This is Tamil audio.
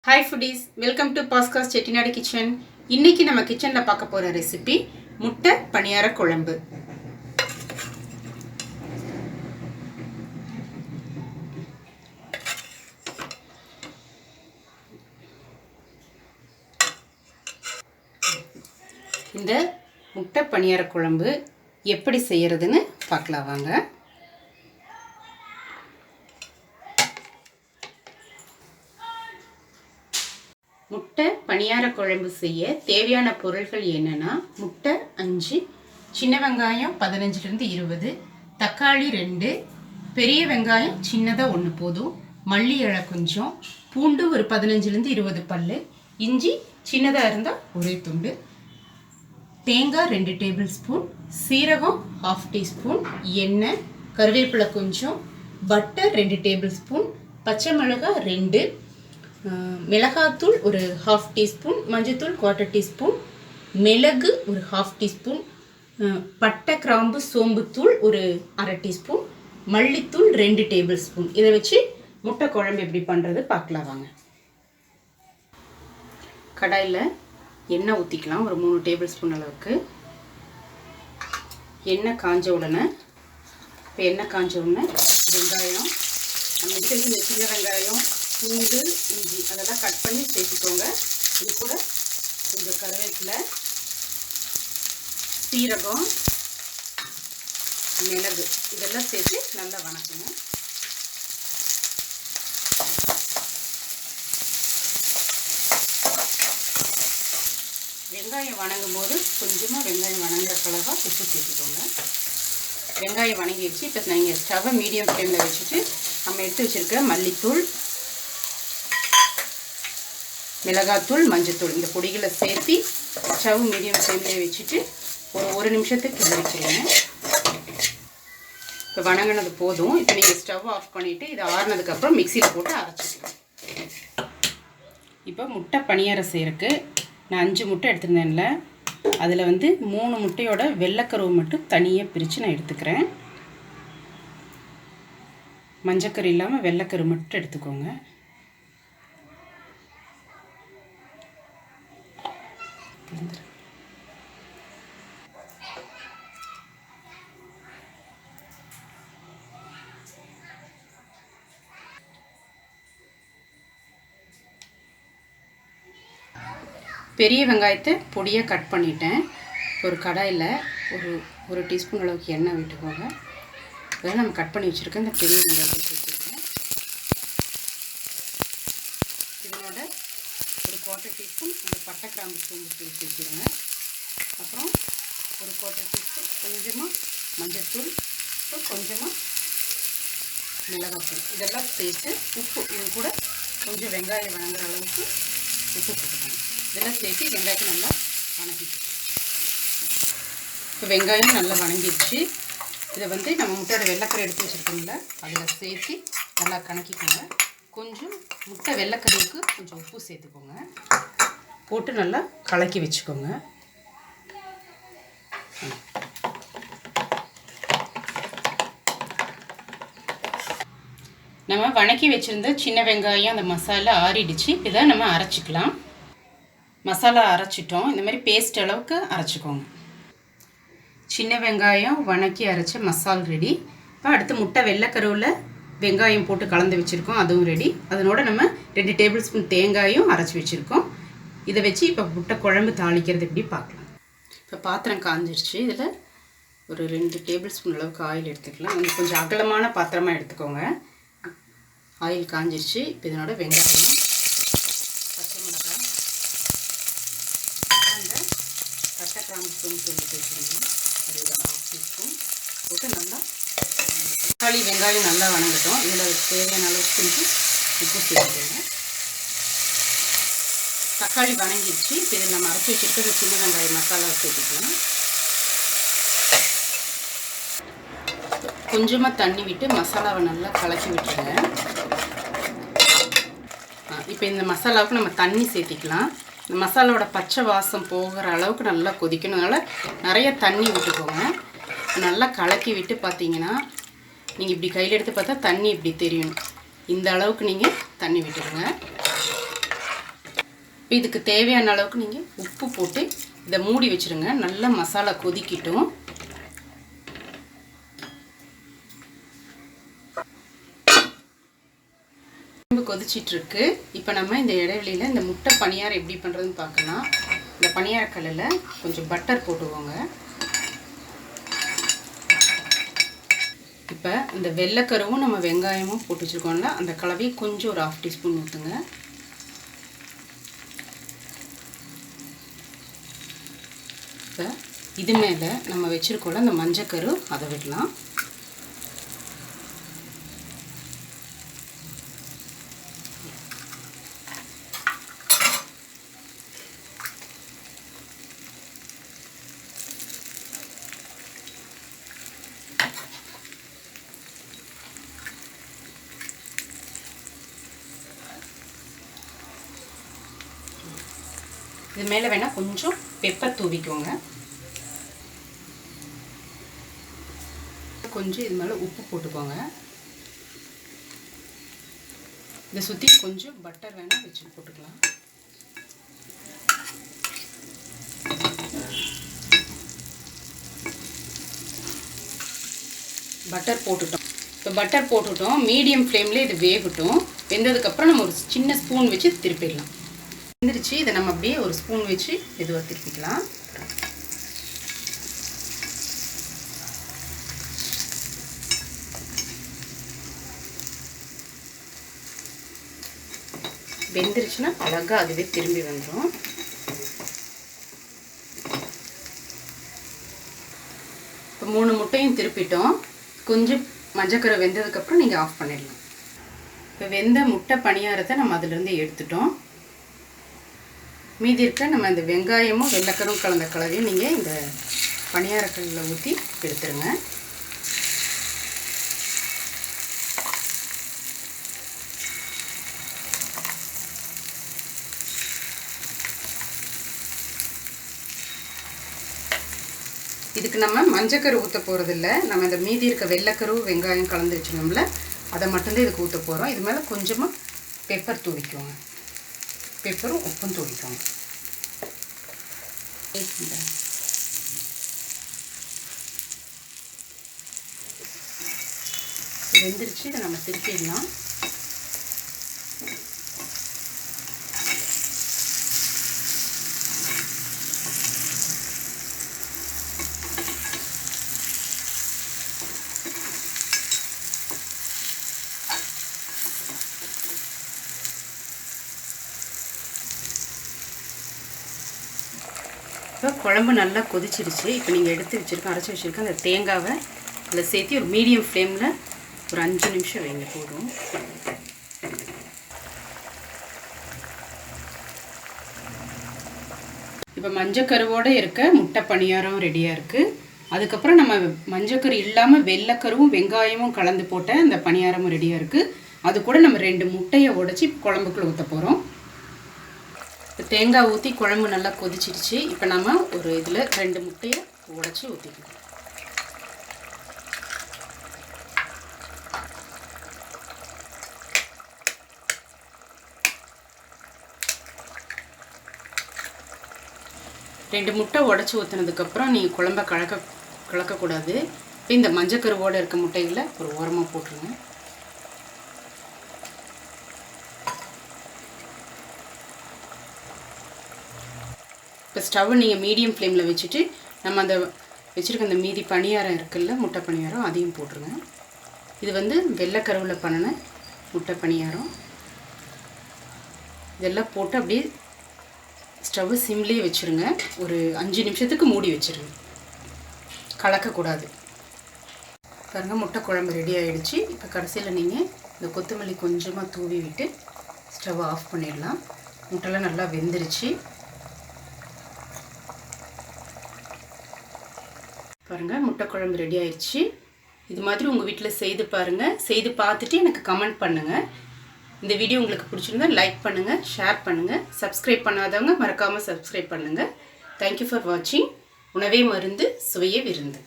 Hi foodies, welcome to Pasca's Chettinad Kitchen. இன்னைக்கு நம்ம கிச்சன்ல பார்க்க போற ரெசிபி முட்டை பணியார குழம்பு. இந்த முட்டை பணியார குழம்பு எப்படி செய்யறதுன்னு பார்க்கலாம் வாங்க. முட்டை பணியார குழம்பு செய்ய தேவையான பொருட்கள் என்னன்னா முட்டை 5, சின்ன வெங்காயம் 15 to 20, தக்காளி 2, பெரிய வெங்காயம் சின்னதாக 1 போதும், மல்லி இலை கொஞ்சம், பூண்டு ஒரு 15 to 20 பல்லு, இஞ்சி சின்னதாக இருந்தால் ஒரே துண்டு, தேங்காய் 2 டேபிள்ஸ்பூன், சீரகம் 1/2 டீஸ்பூன், எண்ணெய், கருவேப்பிலை கொஞ்சம், பட்டர் 2 டேபிள்ஸ்பூன், பச்சை மிளகாய் 2, மிளகாத்தூள் ஒரு 1/2 டீஸ்பூன், மஞ்சத்தூள் 1/4 டீஸ்பூன், மிளகு ஒரு 1/2 டீஸ்பூன், பட்டை கிராம்பு சோம்புத்தூள் ஒரு 1/2 டீஸ்பூன், மல்லித்தூள் 2 டேபிள்ஸ்பூன். இதை வச்சு முட்டை குழம்பு எப்படி பண்ணுறது பார்க்கலாம் வாங்க. கடாயில் எண்ணெய் ஊற்றிக்கலாம் ஒரு 3 டேபிள்ஸ்பூன் அளவுக்கு. எண்ணெய் காஞ்ச உடனே வெங்காயம், நம்ம சின்ன வெங்காயம், பூண்டு, இஞ்சி அதெல்லாம் கட் பண்ணி சேர்த்துக்கோங்க. இது கூட கொஞ்சம் கருவேப்பிலை, சீரகம், மிளகு இதெல்லாம் சேர்த்து நல்லா வணக்குங்க. வெங்காயம் வணங்கும் போது கொஞ்சமாக வெங்காயம் வணங்குற அளவாக உப்பு சேர்த்துக்கோங்க. வெங்காயம் வணங்கிடுச்சு. இப்போ நீங்கள் ஸ்டவ்வை மீடியம் ஃப்ளேமில் வச்சுட்டு நம்ம எடுத்து வச்சுருக்க மல்லித்தூள், மிளகாத்தூள், மஞ்சத்தூள் இந்த பொடிகளை சேர்த்து ஸ்டவ் மீடியம் ஃப்ளேம்லேயே வச்சுட்டு ஒரு நிமிஷத்துக்கு கிளறிக்கிறீங்க. இப்போ வணங்கினது போதும். இப்போ நீங்கள் ஸ்டவ் ஆஃப் பண்ணிவிட்டு இதை ஆறுனதுக்கப்புறம் மிக்சியில் போட்டு அரைச்சிக்கலாம். இப்போ முட்டை பணியாரம் செய்கிறதுக்கு நான் 5 முட்டை எடுத்துருந்தேன்ல, அதில் 3 முட்டையோட வெள்ளைக்கருவு மட்டும் தனியாக பிரித்து நான் எடுத்துக்கிறேன். மஞ்சக்கரு இல்லாமல் வெள்ளைக்கரு மட்டும் எடுத்துக்கோங்க. பெரிய வெங்காயத்தை பொடியாக கட் பண்ணிட்டேன். ஒரு கடாயில் ஒரு டீஸ்பூன் அளவுக்கு எண்ணெய் விட்டுக்கோங்க. அதெல்லாம் நம்ம கட் பண்ணி வச்சுருக்கேன். இந்த பெரிய வெங்காயத்தை சேர்த்துருக்கேன். இதனோட ஒரு 1/4 டீஸ்பூன் அந்த பட்டை கிராம்பு சோம்பு சேர்த்துருங்க. அப்புறம் ஒரு 1/4 டீஸ்பூன் கொஞ்சமாக மஞ்சத்தூள், அப்புறம் கொஞ்சமாக மிளகாத்தூள் இதெல்லாம் சேர்த்து உப்பு, இது கூட கொஞ்சம் வெங்காயம் வணங்குற அளவுக்கு உப்பு போட்டுக்கணும். இதெல்லாம் சேர்த்து வெங்காயத்தை நல்லா வணங்கிக்கணும். இப்போ வெங்காயம் நல்லா வணங்கிடுச்சு. இதை நம்ம முட்டையோட வெள்ளைக்கரை எடுத்து வச்சுருக்கோம்ல, அதில் சேர்த்து நல்லா கணக்கிக்கோங்க. கொஞ்சம் முட்டை வெள்ளைக்கருவுக்கு கொஞ்சம் உப்பு சேர்த்துக்கோங்க. போட்டு நல்லா கலக்கி வச்சுக்கோங்க. நம்ம வணக்கி வச்சுருந்த சின்ன வெங்காயம் அந்த மசாலா ஆறிடுச்சு. இதை நம்ம அரைச்சிக்கலாம். மசாலா அரைச்சிட்டோம். இந்த மாதிரி பேஸ்ட் அளவுக்கு அரைச்சிக்கோங்க. சின்ன வெங்காயம் வணக்கி அரைச்ச மசால் ரெடி. இப்போ அடுத்து முட்டை வெள்ளைக்கருவில் வெங்காயம் போட்டு கலந்து வச்சுருக்கோம், அதுவும் ரெடி. அதனோட நம்ம 2 டேபிள்ஸ்பூன் தேங்காயும் அரைச்சி வச்சுருக்கோம். இதை வச்சு இப்போ முட்டை குழம்பு தாளிக்கிறது எப்படி பார்க்கலாம். இப்போ பாத்திரம் காஞ்சிருச்சு. இதில் ஒரு 2 டேபிள்ஸ்பூன் அளவுக்கு ஆயில் எடுத்துக்கலாம். கொஞ்சம் அகலமான பாத்திரமாக எடுத்துக்கோங்க. ஆயில் காஞ்சிருச்சு. இப்போ இதனோட வெங்காயம், பச்சை மிளகாய், அந்த பட்டை கிராம்பு சோம்பு தூள் வச்சுருங்க, அது ஒரு 1/2 டீஸ்பூன் போட்டு நல்லா தக்காளி வெங்காயம் நல்லா வணங்கட்டும். இதில் தேவையான அளவுக்கு கொஞ்சம் உப்பு சேர்த்துக்கோங்க. தக்காளி வணங்கிடுச்சு. இப்போ இதில் நம்ம அரைச்சி வச்சுருக்கிற சின்ன வெங்காயம் மசாலா சேர்த்துக்கலாம். கொஞ்சமாக தண்ணி விட்டு மசாலாவை நல்லா கலக்கி விட்டுருங்க. இப்போ இந்த மசாலாவுக்கு நம்ம தண்ணி சேர்த்திக்கலாம். இந்த மசாலாவோட பச்சை வாசம் போகிற அளவுக்கு நல்லா கொதிக்கணும். அதனால் நிறைய தண்ணி விட்டுக்கோங்க. நல்லா கலக்கி விட்டு பார்த்தீங்கன்னா, நீங்கள் இப்படி கையில் எடுத்து பார்த்தா தண்ணி இப்படி தெரியும். இந்த அளவுக்கு நீங்கள் தண்ணி விட்டுருங்க. இதுக்கு தேவையான அளவுக்கு நீங்கள் உப்பு போட்டு இதை மூடி வச்சுருங்க. நல்லா மசாலா கொதிக்கிட்டும். கொதிச்சிட்ருக்கு. இப்போ நம்ம இந்த இடைவெளியில் இந்த முட்டை பணியாரம் எப்படி பண்ணுறதுன்னு பார்க்கலாம். இந்த பணியாரக்கல்லில் கொஞ்சம் பட்டர் போட்டுக்கோங்க. இப்போ இந்த வெள்ளைக்கருவும் நம்ம வெங்காயமும் போட்டு வச்சுருக்கோம்ல, அந்த கலவையை கொஞ்சம் ஒரு 1/2 டீஸ்பூன் ஊற்றுங்க. இப்போ இது மேலே நம்ம வச்சுருக்கோம்ல அந்த மஞ்சக்கரு, அதை விடலாம். இது மேலே வேணால் கொஞ்சம் பெப்பர் தூவிக்கோங்க. கொஞ்சம் இது மேலே உப்பு போட்டுக்கோங்க. இதை சுற்றி கொஞ்சம் பட்டர் வேணால் வச்சு போட்டுக்கலாம். பட்டர் போட்டுட்டோம். இப்போ பட்டர் போட்டுட்டோம். மீடியம் ஃப்ளேம்லேயே இது வேகட்டும். வெந்ததுக்கப்புறம் நம்ம ஒரு சின்ன ஸ்பூன் வச்சு திருப்பிடலாம். வெந்துருச்சு. இதை நம்ம அப்படியே ஒரு ஸ்பூன் வச்சு மெதுவாக திருப்பிக்கலாம். வெந்துருச்சுன்னா அழகாக அதுவே திரும்பி வந்துடும். இப்போ 3 முட்டையும் திருப்பிட்டோம். கொஞ்சம் மஞ்சக்கரை வெந்ததுக்கப்புறம் நீங்கள் ஆஃப் பண்ணிடலாம். இப்போ வெந்த முட்டை பணியாரத்தை நம்ம அதிலேருந்து எடுத்துட்டோம். மீதி இருக்க நம்ம இந்த வெங்காயமும் வெள்ளைக்கரும் கலந்த கலவையும் நீங்கள் இந்த பணியாரக்கல்லில் ஊற்றி எடுத்துருங்க. இதுக்கு நம்ம மஞ்சக்கரு ஊற்ற போகிறதில்ல. நம்ம இந்த மீதி இருக்க வெள்ளைக்கரு வெங்காயம் கலந்து வச்சுருந்தோம்ல, அதை மட்டும்தான் இதுக்கு ஊற்ற போகிறோம். இது மேலே கொஞ்சமாக பெப்பர் தூவிக்கோங்க. பெப்பரும் உப்பும் தூவிக்கோங்க. வெந்துருச்சு. இதை நம்ம திருப்பிடலாம். இப்போ குழம்பு நல்லா கொதிச்சிருச்சு. இப்போ நீங்கள் எடுத்து வச்சுருக்க அரைச்சி வச்சுருக்க அந்த தேங்காவை அதில் சேர்த்து ஒரு மீடியம் ஃப்ளேமில் ஒரு 5 நிமிஷம் வைங்க போதும். இப்போ மஞ்சக்கருவோடு இருக்க முட்டை பணியாரம் ரெடியாக இருக்குது. அதுக்கப்புறம் நம்ம மஞ்சக்கரு இல்லாமல் வெள்ளைக்கருவும் வெங்காயமும் கலந்து போட்ட அந்த பணியாரமும் ரெடியாக இருக்குது. அது கூட நம்ம 2 முட்டையை உடைச்சி குழம்புக்குள்ளே ஊற்ற போகிறோம். இப்போ தேங்காய் ஊற்றி குழம்பு நல்லா கொதிச்சிருச்சு. இப்போ நம்ம ஒரு இதில் 2 முட்டையை உடைச்சி ஊற்றிக்கலாம். ரெண்டு முட்டை உடச்சி ஊற்றினதுக்கப்புறம் நீங்கள் குழம்ப கலக்கக்கூடாது. இப்போ இந்த மஞ்சக்கருவோடு இருக்க முட்டைகளை ஒரு ஓரமாக போட்டுருங்க. இப்போ ஸ்டவ் நீங்கள் மீடியம் ஃப்ளேமில் வச்சுட்டு நம்ம அந்த வச்சுருக்க அந்த மீதி பணியாரம் இருக்குல்ல, முட்டை பணியாரம், அதையும் போட்டுருங்க. இது வந்து வெள்ளைக்கருவில் பண்ணின முட்டை பணியாரம். இதெல்லாம் போட்டு அப்படியே ஸ்டவ் சிம்லேயே வச்சுருங்க. ஒரு 5 நிமிஷத்துக்கு மூடி வச்சுருங்க, கலக்கக்கூடாது. பாருங்க, முட்டை குழம்பு ரெடி ஆகிடுச்சு. இப்போ கடைசியில் நீங்கள் இந்த கொத்தமல்லி கொஞ்சமாக தூவி விட்டு ஸ்டவ் ஆஃப் பண்ணிடலாம். முட்டைலாம் நல்லா வெந்துருச்சு. பாருங்கள், முட்டை குழம்பு ரெடி ஆயிடுச்சு. இது மாதிரி உங்கள் வீட்டில் செய்து பாருங்கள். செய்து பார்த்துட்டு எனக்கு கமெண்ட் பண்ணுங்கள். இந்த வீடியோ உங்களுக்கு பிடிச்சிருந்தா லைக் பண்ணுங்கள், ஷேர் பண்ணுங்கள். சப்ஸ்கிரைப் பண்ணாதவங்க மறக்காமல் சப்ஸ்கிரைப் பண்ணுங்கள். தேங்க்யூ ஃபார் வாட்சிங். உணவே மருந்து, சுவையே விருந்து.